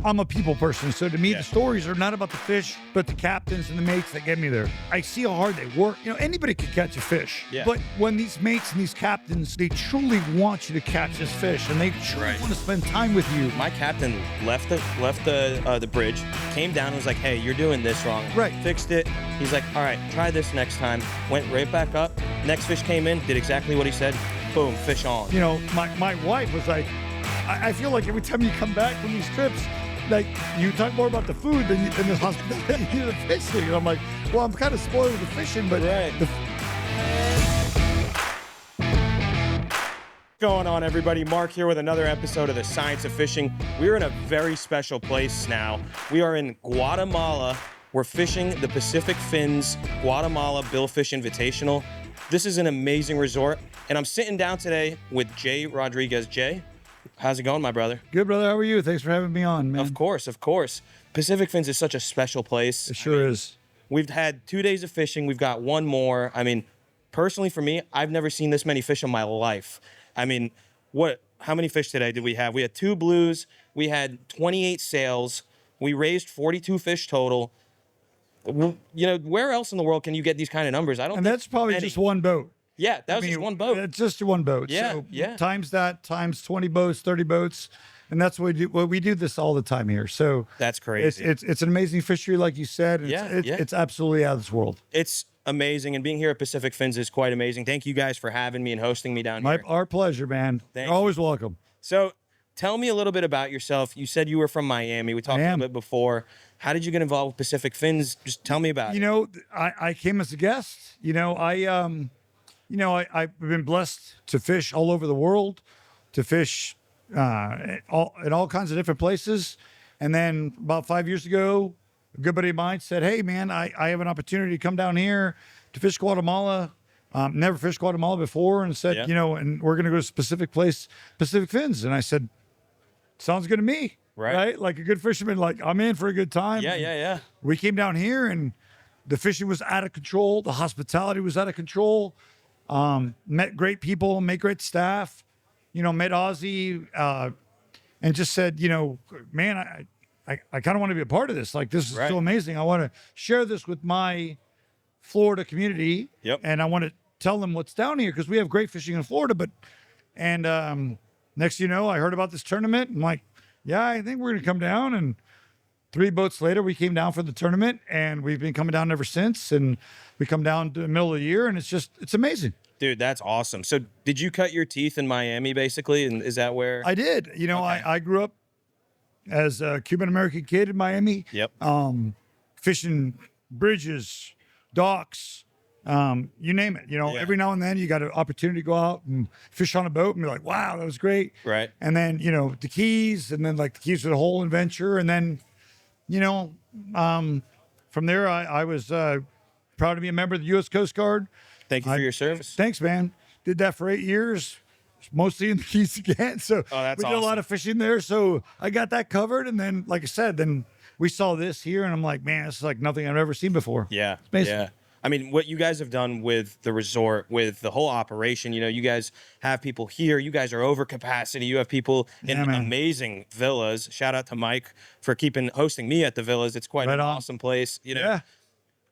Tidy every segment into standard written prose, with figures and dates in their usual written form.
I'm a people person. So to me, the stories are not about the fish, but the captains and the mates that get me there. I see how hard they work. You know, anybody could catch a fish. Yeah. But when these mates and these captains, they truly want you to catch this fish, and they truly want to spend time with you. My captain left the bridge, came down and was like, hey, you're doing this wrong. Right. Fixed it. He's like, all right, try this next time. Went right back up. Next fish came in, did exactly what he said. Boom, fish on. You know, my wife was like, I feel like every time you come back from these trips, like, you talk more about the food than the hospitality than the fishing. And I'm like, well, I'm kind of spoiled with the fishing, but going on, everybody? Mark here with another episode of the Science of Fishing. We're in a very special place now. We are in Guatemala. We're fishing the Pacific Fins Guatemala Billfish Invitational. This is an amazing resort, and I'm sitting down today with Jay Rodriguez. Jay, how's it going, my brother? Good, brother. How are you? Thanks for having me on, man. Of course, of course. Pacific Fins is such a special place. It sure is. We've had 2 days of fishing. We've got one more. I mean, personally for me, I've never seen this many fish in my life. I mean, how many fish today did we have? We had 2 blues. We had 28 sails. We raised 42 fish total. You know, where else in the world can you get these kind of numbers? I don't And that's probably just one boat. Yeah, that was just one boat. It's just one boat. Yeah, so yeah. Times that, times 20 boats, 30 boats. And that's what we do. Well, we do this all the time here. So that's crazy. It's an amazing fishery, like you said. It's absolutely out of this world. It's amazing. And being here at Pacific Fins is quite amazing. Thank you guys for having me and hosting me down here. Our pleasure, man. You're always welcome. So tell me a little bit about yourself. You said you were from Miami. We talked a little bit before. How did you get involved with Pacific Fins? Just tell me about it. You know, I came as a guest. You know, I've been blessed to fish all over the world, to fish in all kinds of different places. And then about 5 years ago, a good buddy of mine said, hey, man, I have an opportunity to come down here to fish Guatemala. Never fished Guatemala before, and said, you know, and we're going to go to a specific place, Pacific Fins. And I said, sounds good to me. Right? Like a good fisherman, like, I'm in for a good time. Yeah. We came down here, and the fishing was out of control. The hospitality was out of control. Met great people, met great staff, you know, met Ozzy, and just said, you know, man, I kind of want to be a part of this. Like, this is so amazing. I want to share this with my Florida community. And I want to tell them what's down here, because we have great fishing in Florida. Next thing you know, I heard about this tournament. I'm like, yeah, I think we're going to come down. And 3 boats later, we came down for the tournament, and we've been coming down ever since. And we come down to the middle of the year, and it's amazing. Dude, that's awesome. So did you cut your teeth in Miami, basically? And is that where? I did. You know, I grew up as a Cuban-American kid in Miami. Fishing bridges, docks, you name it. You know, every now and then you got an opportunity to go out and fish on a boat and be like, wow, that was great. Right. And then, you know, the Keys, and then like the Keys for the whole adventure. And then, you know, from there, I was proud to be a member of the U.S. Coast Guard. Thank you for your service. Thanks, man. Did that for 8 years, mostly in the Keys again. So we did a lot of fishing there. So I got that covered. And then, like I said, then we saw this here, and I'm like, man, this is like nothing I've ever seen before. Yeah. It's amazing. Yeah. I mean, what you guys have done with the resort, with the whole operation, you know, you guys have people here. You guys are over capacity. You have people in amazing villas. Shout out to Mike for hosting me at the villas. It's quite an awesome place. You know,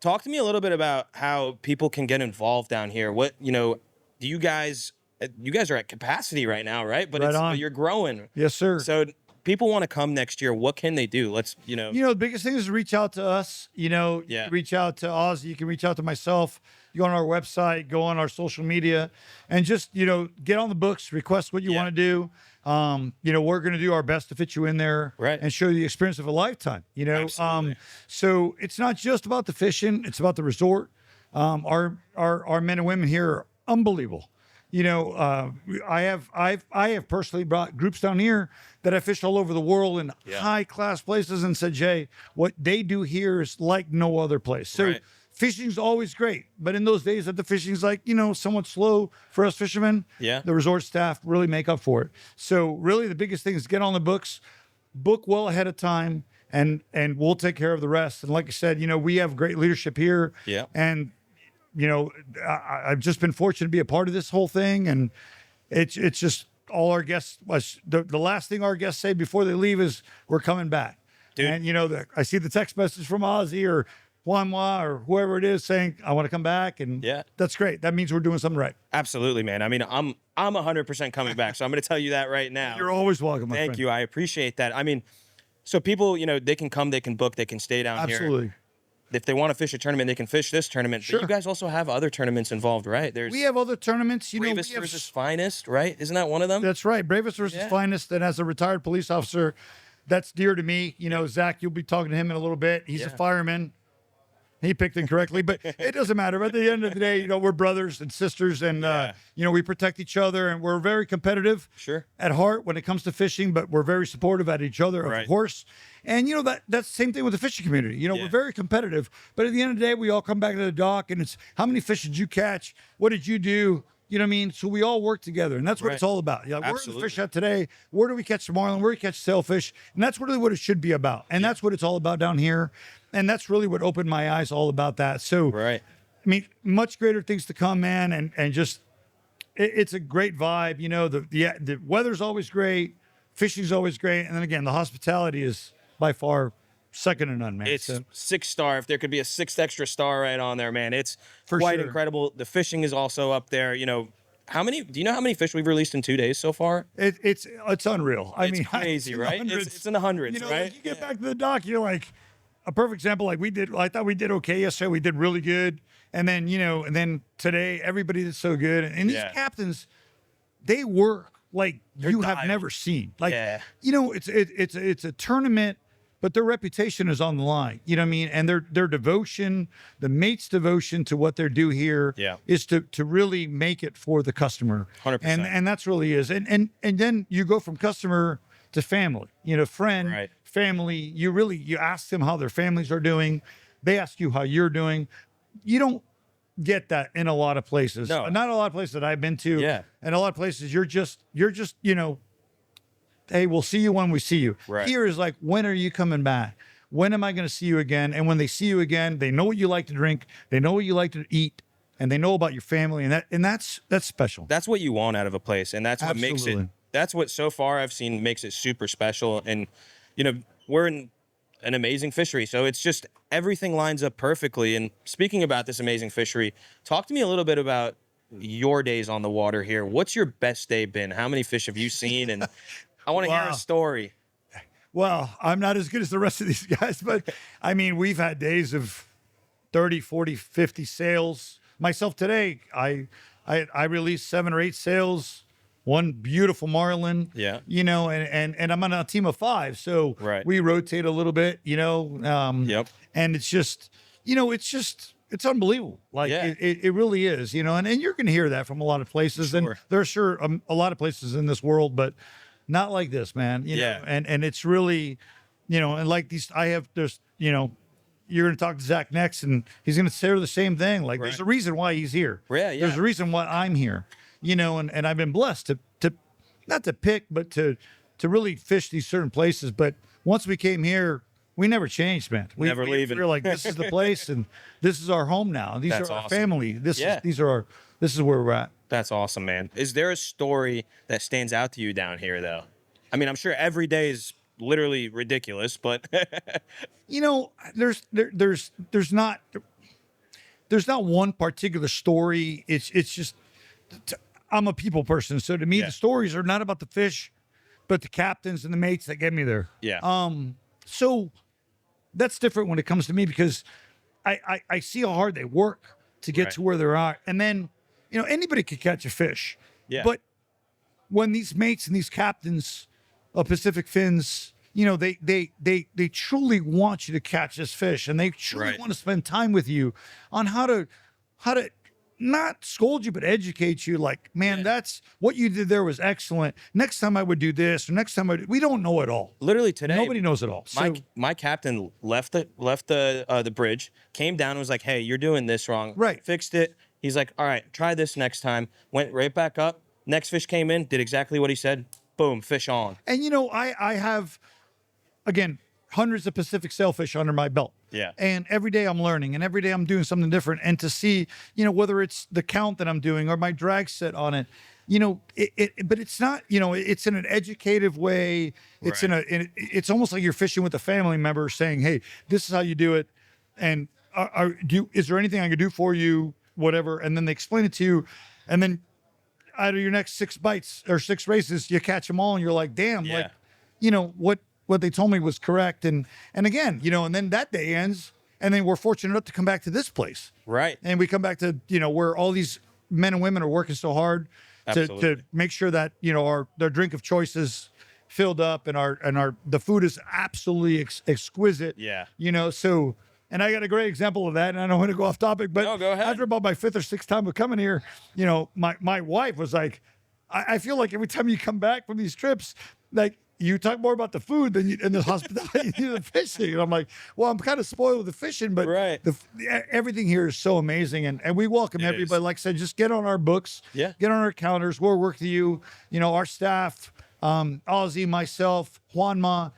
talk to me a little bit about how people can get involved down here. What, you know, do you guys are at capacity right now, right? But you're growing. Yes, sir. So people want to come next year. What can they do? The biggest thing is reach out to us, reach out to Ozzy. You can reach out to myself. You go on our website, go on our social media, and just, get on the books, request what you want to do. We're going to do our best to fit you in there and show you the experience of a lifetime, Absolutely. So it's not just about the fishing. It's about the resort. Our men and women here are unbelievable. I have personally brought groups down here that I fished all over the world in high class places and said, Jay, what they do here is like no other place. So fishing's always great, but in those days that the fishing's like, somewhat slow for us fishermen, the resort staff really make up for it. So really the biggest thing is get on the books, book well ahead of time, and we'll take care of the rest. And like I said, we have great leadership here. Yeah. And I've just been fortunate to be a part of this whole thing. And it's just all our guests, the last thing our guests say before they leave is we're coming back. And I see the text message from Ozzy or Juanma or whoever it is saying, I want to come back. And that's great. That means we're doing something right. Absolutely, man. I mean, I'm 100% coming back. So I'm going to tell you that right now. You're always welcome, my friend. Thank you. I appreciate that. I mean, so people, they can come, they can book, they can stay down here. Absolutely. If they want to fish a tournament, they can fish this tournament. Sure. But you guys also have other tournaments involved, right? We have other tournaments. Bravest versus Finest, right? Isn't that one of them? That's right. Bravest versus Finest. And as a retired police officer, that's dear to me. Zach, you'll be talking to him in a little bit. He's a fireman. He picked incorrectly, but it doesn't matter. But at the end of the day, we're brothers and sisters, and we protect each other, and we're very competitive at heart when it comes to fishing. But we're very supportive at each other, of course. And that's the same thing with the fishing community. We're very competitive, but at the end of the day, we all come back to the dock, and it's how many fish did you catch? What did you do? You know what I mean? So we all work together, and that's what it's all about. Where do we fish at today? Where do we catch the marlin? Where do we catch sailfish? And that's really what it should be about. And that's what it's all about down here. And that's really what opened my eyes all about that. So, I mean, much greater things to come, man. And just, it's a great vibe. The weather's always great. Fishing's always great. And then again, the hospitality is by far second to none, man. It's 6-star. If there could be a 6th extra star right on there, man, it's quite incredible. The fishing is also up there. Do you know how many fish we've released in 2 days so far? It's unreal. It's crazy, right? It's in the hundreds, right? Like you get back to the dock, you're like, a perfect example, like I thought we did okay yesterday. We did really good. And then, and then today, everybody did so good. And these captains, they work like you have never seen. Like, it's a tournament, but their reputation is on the line. You know what I mean? And their devotion, the mates' devotion to what they do here is to really make it for the customer. 100%. And that's really is. And then you go from customer to family, friend, family. You ask them how their families are doing. They ask you how you're doing. You don't get that in a lot of places. No. Not a lot of places that I've been to. Yeah. And a lot of places you're just, hey, we'll see you when we see you. Right. Here is like, when are you coming back? When am I going to see you again? And when they see you again, they know what you like to drink. They know what you like to eat. And they know about your family. And that's special. That's what you want out of a place. And that's what makes it. That's what so far I've seen makes it super special. And, we're in an amazing fishery. So it's just everything lines up perfectly. And speaking about this amazing fishery, talk to me a little bit about your days on the water here. What's your best day been? How many fish have you seen? And I want to hear a story. Well, I'm not as good as the rest of these guys, but I mean, we've had days of 30, 40, 50 sails. Myself today, I released 7 or 8 sails. One beautiful marlin, and I'm on a team of 5, so we rotate a little bit, and it's just, it's unbelievable. Like it really is, and you're going to hear that from a lot of places, and there are a lot of places in this world, but not like this, man. You know, and it's really, and like these, you're going to talk to Zach next, and he's going to say the same thing. Like, there's a reason why he's here. There's a reason why I'm here. And I've been blessed to not to pick, but to really fish these certain places. But once we came here, we never changed, man. We never leaving. We were like, this is the place, and this is our home now. These are our family. This is where we're at. That's awesome, man. Is there a story that stands out to you down here, though? I mean, I'm sure every day is literally ridiculous, but there's not one particular story. It's just. I'm a people person, so to me, the stories are not about the fish, but the captains and the mates that get me there. So that's different when it comes to me, because I see how hard they work to get to where they're at, and then anybody could catch a fish. But when these mates and these captains of Pacific Fins, they truly want you to catch this fish, and they truly want to spend time with you on how to not scold you, but educate you. Like, man, that's what you did there was excellent. Next time I would do this, or next time we don't know it all. Literally today, nobody knows it all. So, my captain left the bridge, came down and was like, "Hey, you're doing this wrong." Fixed it. He's like, "All right, try this next time." Went right back up. Next fish came in, did exactly what he said. Boom, fish on. And I have, again, hundreds of Pacific sailfish under my belt. And every day I'm learning, and every day I'm doing something different. And to see, whether it's the count that I'm doing or my drag set on it, but it's not, it's in an educative way. It's Right. it's almost like you're fishing with a family member saying, hey, this is how you do it. And is there anything I can do for you? Whatever. And then they explain it to you. And then out of your next 6 bites or 6 races, you catch them all and you're like, damn, Yeah. like, what they told me was correct. And again, and then that day ends and then we're fortunate enough to come back to this place. Right. And we come back to, where all these men and women are working so hard to Absolutely. make sure that, their drink of choice is filled up and the food is absolutely exquisite. Yeah. So, and I got a great example of that, and I don't want to go off topic, but No, go ahead. after about my 5th or 6th time of coming here, my wife was like, I feel like every time you come back from these trips, like you talk more about the food than and the hospitality than the fishing. And I'm like, well, I'm kind of spoiled with the fishing, but Right. Everything here is so amazing. And we welcome It everybody. is. Like I said, just get on our books, Yeah. get on our calendars. We'll work with you, our staff, Ozzy, myself, Juanma,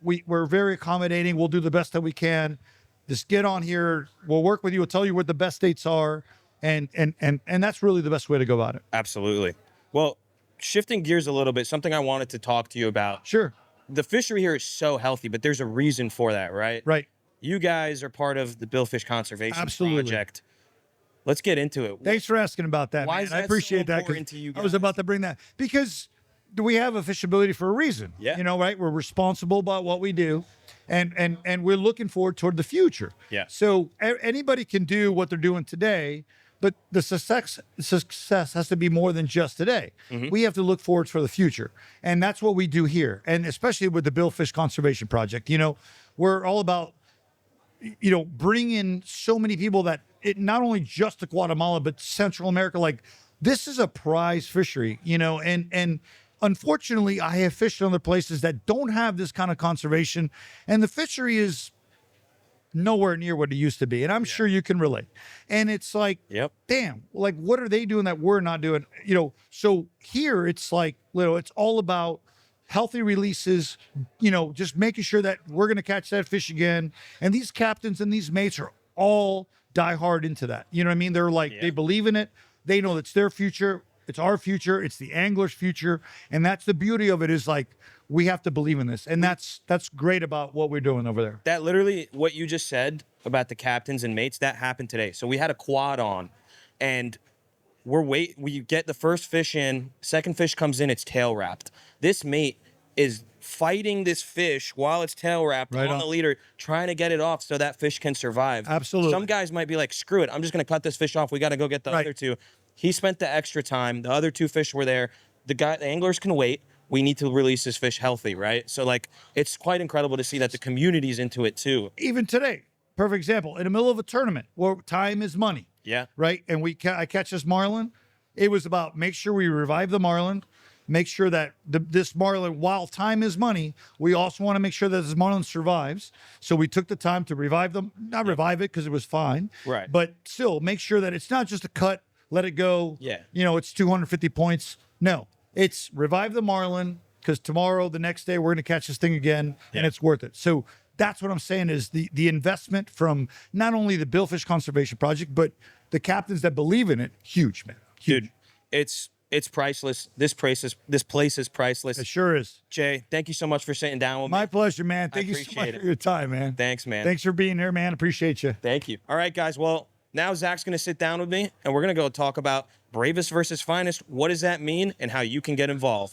we're very accommodating. We'll do the best that we can. Just get on here. We'll work with you. We'll tell you what the best dates are. And that's really the best way to go about it. Absolutely. Well, shifting gears a little bit, something I wanted to talk to you about. Sure. The fishery here is so healthy, but there's a reason for that, right? Right. You guys are part of the Billfish Conservation Absolutely. Project. Let's get into it. Thanks for asking about that, Why man. is I that so appreciate that. 'Cause important to you I was guys? about to bring that because we have a fishability for a reason. Yeah. Right? We're responsible about what we do, and we're looking forward toward the future. Yeah. So anybody can do what they're doing today, but the success has to be more than just today. Mm-hmm. We have to look forward for the future, and that's what we do here. And especially with the Billfish Conservation Project, we're all about bring in so many people that it not only just to Guatemala, but Central America. Like this is a prize fishery, and unfortunately I have fished in other places that don't have this kind of conservation and the fishery is nowhere near what it used to be. And I'm sure you can relate. And it's like, Yep. damn, like what are they doing that we're not doing? So here it's like, it's all about healthy releases, just making sure that we're going to catch that fish again. And these captains and these mates are all die hard into that. You know what I mean? They're like, they believe in it. They know it's their future. It's our future. It's the angler's future. And that's the beauty of it is like, we have to believe in this. And that's great about what we're doing over there. That literally, what you just said about the captains and mates, that happened today. So we had a quad on, and we get the first fish in, second fish comes in, it's tail wrapped. This mate is fighting this fish while it's tail wrapped Right on on. the leader, trying to get it off so that fish can survive. Absolutely. Some guys might be like, screw it, I'm just going to cut this fish off. We got to go get the Right. other two. He spent the extra time. The other 2 fish were there. The anglers can wait. We need to release this fish healthy, right? So like, it's quite incredible to see that the community's into it too. Even today, perfect example, in the middle of a tournament where time is money. Yeah. Right. And I catch this marlin. It was about make sure we revive the marlin, make sure that this marlin, while time is money, we also want to make sure that this marlin survives. So we took the time to revive them, not revive it because it was fine. Right. But still make sure that it's not just a cut, let it go. Yeah. It's 250 points. No, it's revive the marlin because tomorrow, the next day, we're going to catch this thing again and it's worth it. So that's what I'm saying is the investment from not only the Billfish Conservation Project, but the captains that believe in it, huge, man. Huge. Dude, it's priceless. This place is priceless. It sure is. Jay, thank you so much for sitting down with me. My pleasure, man. Thank you so much appreciate it. for your time, man. Thanks, man. Thanks for being here, man. Appreciate you. Thank you. All right, guys. Well, now Zach's going to sit down with me, and we're going to go talk about bravest versus finest. What does that mean, and how you can get involved?